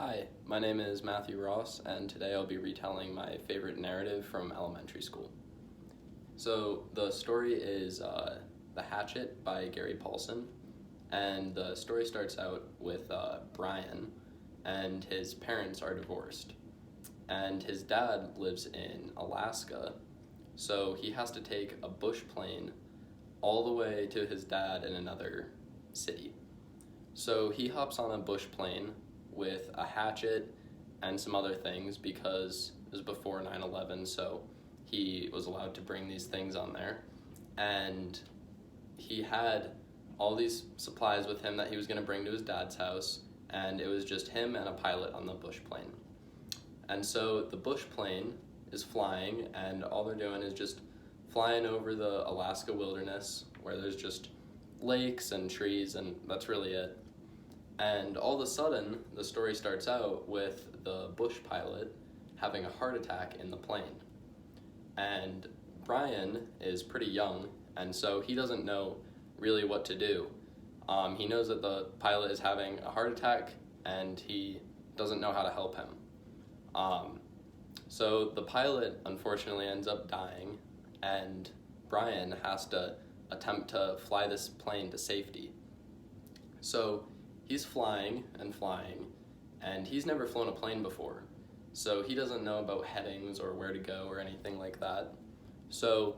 Hi, my name is Matthew Ross, and today I'll be retelling my favorite narrative from elementary school. So the story is The Hatchet by Gary Paulson, and the story starts out with Brian, and his parents are divorced, and his dad lives in Alaska, so he has to take a bush plane all the way to his dad in another city. So he hops on a bush plane with a hatchet and some other things because it was before 9/11, so he was allowed to bring these things on there. And he had all these supplies with him that he was going to bring to his dad's house, and it was just him and a pilot on the bush plane. And so the bush plane is flying, and all they're doing is just flying over the Alaska wilderness where there's just lakes and trees, and that's really it. And all of a sudden, the story starts out with the bush pilot having a heart attack in the plane. And Brian is pretty young, and so he doesn't know really what to do. He knows that the pilot is having a heart attack, and he doesn't know how to help him. So the pilot unfortunately ends up dying, and Brian has to attempt to fly this plane to safety. So he's flying, and he's never flown a plane before. So he doesn't know about headings or where to go or anything like that. So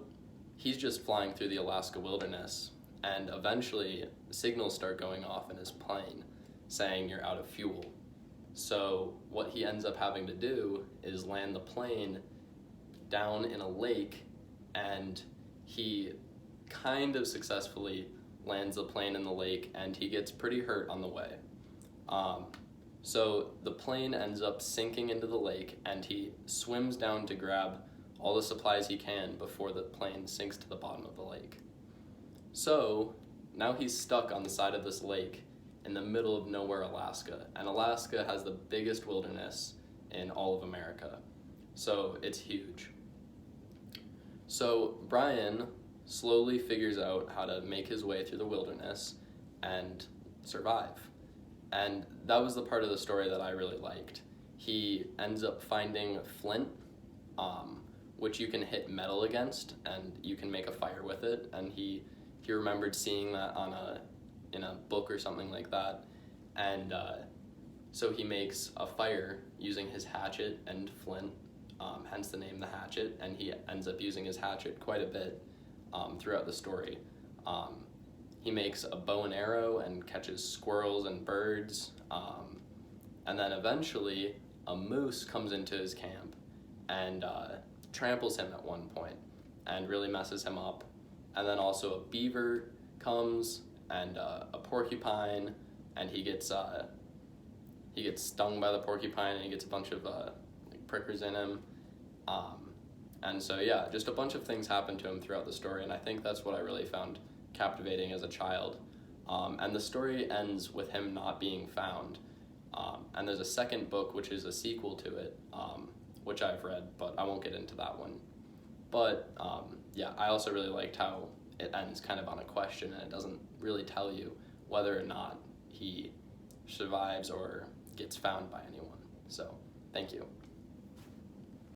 he's just flying through the Alaska wilderness, and eventually signals start going off in his plane saying you're out of fuel. So what he ends up having to do is land the plane down in a lake, and he kind of successfully lands the plane in the lake, and he gets pretty hurt on the way. So the plane ends up sinking into the lake, and he swims down to grab all the supplies he can before the plane sinks to the bottom of the lake. So now he's stuck on the side of this lake in the middle of nowhere, Alaska, and Alaska has the biggest wilderness in all of America, so it's huge. So Brian slowly figures out how to make his way through the wilderness and survive. And that was the part of the story that I really liked. He ends up finding flint, which you can hit metal against, and you can make a fire with it. And he remembered seeing that in a book or something like that. And so he makes a fire using his hatchet and flint, hence the name The Hatchet, and he ends up using his hatchet quite a bit throughout the story. He makes a bow and arrow and catches squirrels and birds, and then eventually a moose comes into his camp and tramples him at one point and really messes him up. And then also a beaver comes and a porcupine, and he gets stung by the porcupine, and he gets a bunch of prickers in him. And so yeah, just a bunch of things happen to him throughout the story, and I think that's what I really found captivating as a child. And the story ends with him not being found. And there's a second book, which is a sequel to it, which I've read, but I won't get into that one. But yeah, I also really liked how it ends kind of on a question, and it doesn't really tell you whether or not he survives or gets found by anyone. So, thank you.